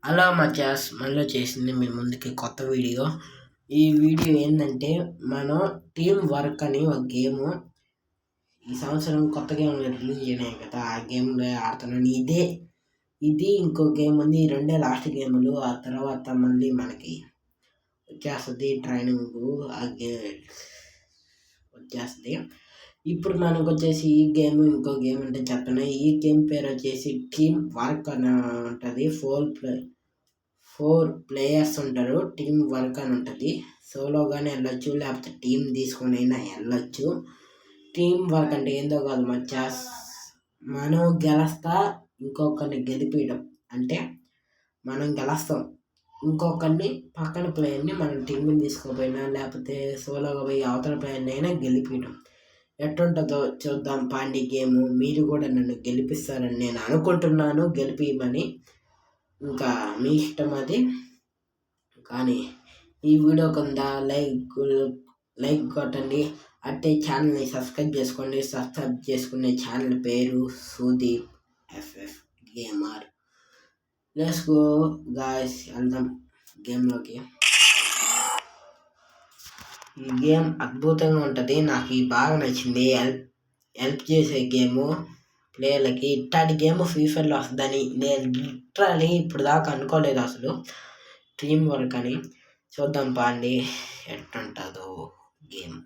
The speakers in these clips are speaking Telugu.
హలో మచాస్, మళ్ళీ చేసింది మీ ముందుకి కొత్త వీడియో. ఈ వీడియో ఏంటంటే మనం టీమ్ వర్క్ అని ఒక గేము ఈ సంవత్సరం కొత్త గేమ్ రిలీజ్ అయినాయి కదా, ఆ గేమ్లో ఆడుతున్నాను. ఇది ఇంకో గేమ్ ఉంది. ఈ రెండే లాస్ట్ గేములు. ఆ తర్వాత మళ్ళీ మనకి వచ్చేస్తుంది ట్రైనింగ్, ఆ గేమ్ వచ్చేస్తుంది. ఇప్పుడు మనకు వచ్చేసి ఈ గేమ్ ఇంకో గేమ్ అంటే చెప్తున్నా. ఈ గేమ్ పేరు వచ్చేసి టీమ్ వర్క్ అని ఉంటుంది. 4 ప్లేయర్స్ ఉంటారు. టీమ్ వర్క్ అని ఉంటుంది. సోలోగానే వెళ్ళొచ్చు, లేకపోతే టీం తీసుకొని అయినా వెళ్ళొచ్చు. టీమ్ వర్క్ అంటే ఏందో కాదు మచ్చాస్, మనం గెలుస్తా ఇంకొకరిని గెలిపించడం. అంటే మనం గెలుస్తాం, ఇంకొకరిని పక్కన ప్లేయర్ని మనం టీంని తీసుకోపోయినా లేకపోతే సోలోగా పోయి అవతల ప్లేయర్ని అయినా గెలిపించడం. ఎట్టుంటుందో చూద్దాం పాండి గేము. మీరు కూడా నన్ను గెలిపిస్తారని నేను అనుకుంటున్నాను, గెలిపియమని. ఇంకా మీ ఇష్టం అది. కానీ ఈ వీడియో కింద లైక్ కొట్టండి. అంటే ఛానల్ని సబ్స్క్రైబ్ చేసుకోండి. సబ్స్క్రైబ్ చేసుకునే ఛానల్ పేరు Sudeep FF gamer. Let's go guys, వెళ్దాం గేమ్లోకి. ఈ గేమ్ అద్భుతంగా ఉంటుంది. నాకు ఈ బాగా నచ్చింది. హెల్ప్ చేసే గేము ప్లేయర్లకి. ఇట్లాంటి గేమ్ ఫ్యూచర్లో వస్తుందని నేను లిటరలీ ఇప్పుడు దాకా అనుకోలేదు అసలు, టీమ్ వర్క్ అని. చూద్దాం పాండి ఎట్టుంటుందో గేమ్.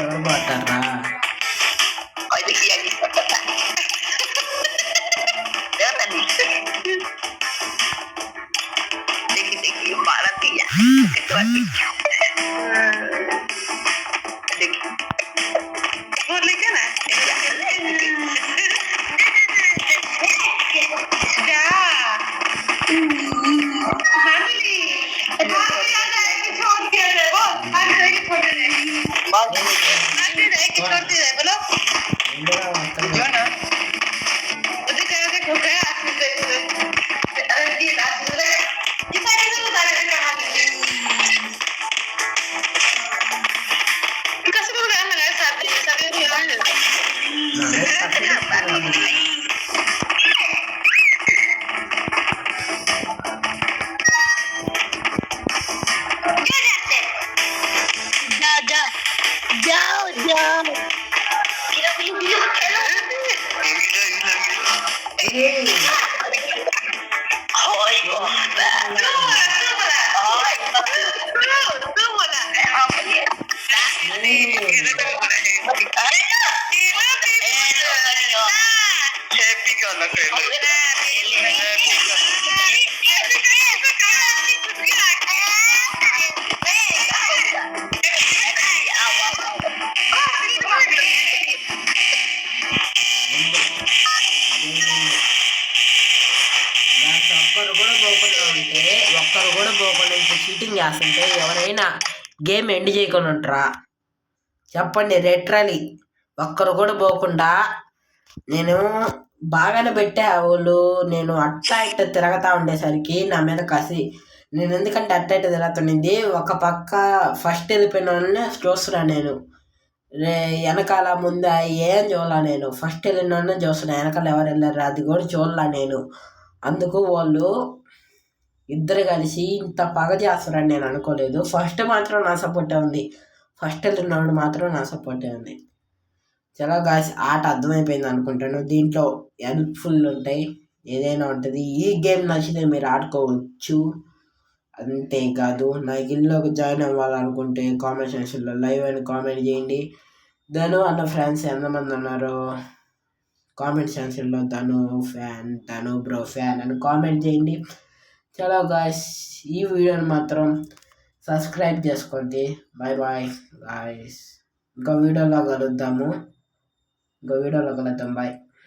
ఎవరు పోతారా? ఒక్కరు కూడా పోకుండా చీటింగ్ చేస్తుంటే ఎవరైనా గేమ్ ఎండ్ చేయకుండా ఉంటారా చెప్పండి? రెట్రలీ ఒక్కరు కూడా పోకుండా నేను బాగానే పెట్టా. వాళ్ళు నేను అట్లా ఇట్లా తిరగతా ఉండేసరికి నా మీద కసి. నేను ఎందుకంటే అట్ట ఇట్ట తిరుగుతుండింది. ఒక పక్క ఫస్ట్ వెళ్ళిపోయిన వాళ్ళని చూస్తున్నా నేను. వెనకాల ముందు ఏం చూడాల నేను. ఫస్ట్ వెళ్ళిన వాళ్ళని చూస్తున్నా, వెనకాల ఎవరు వెళ్ళారు అది కూడా చూడాల నేను. అందుకు వాళ్ళు ఇద్దరు కలిసి ఇంత పగ చేస్తారని నేను అనుకోలేదు. ఫస్ట్ మాత్రం నా సపోర్టే ఉంది. ఫస్ట్ వెళ్ళినవాడు మాత్రం నా సపోర్టే ఉంది. చాలా గాయస్, ఆట అర్థమైపోయింది అనుకుంటాను. దీంట్లో హెల్ప్ఫుల్ ఉంటాయి, ఏదైనా ఉంటుంది. ఈ గేమ్ నచ్చితే మీరు ఆడుకోవచ్చు. అంతేకాదు నా గిల్లోకి జాయిన్ అవ్వాలనుకుంటే కామెంట్ సెక్షన్లో లైవ్ అని కామెంట్ చేయండి. ధను అన్న ఫ్యాన్స్ ఎంతమంది ఉన్నారు కామెంట్ సెక్షన్లో Dhanu fan, Dhanu bro fan అని కామెంట్ చేయండి. చాలా గాయస్, ఈ వీడియోని మాత్రం సబ్స్క్రైబ్ చేసుకోండి. Bye bye guys. ఇంకో వీడియోలో కలుద్దాం. బాయ్.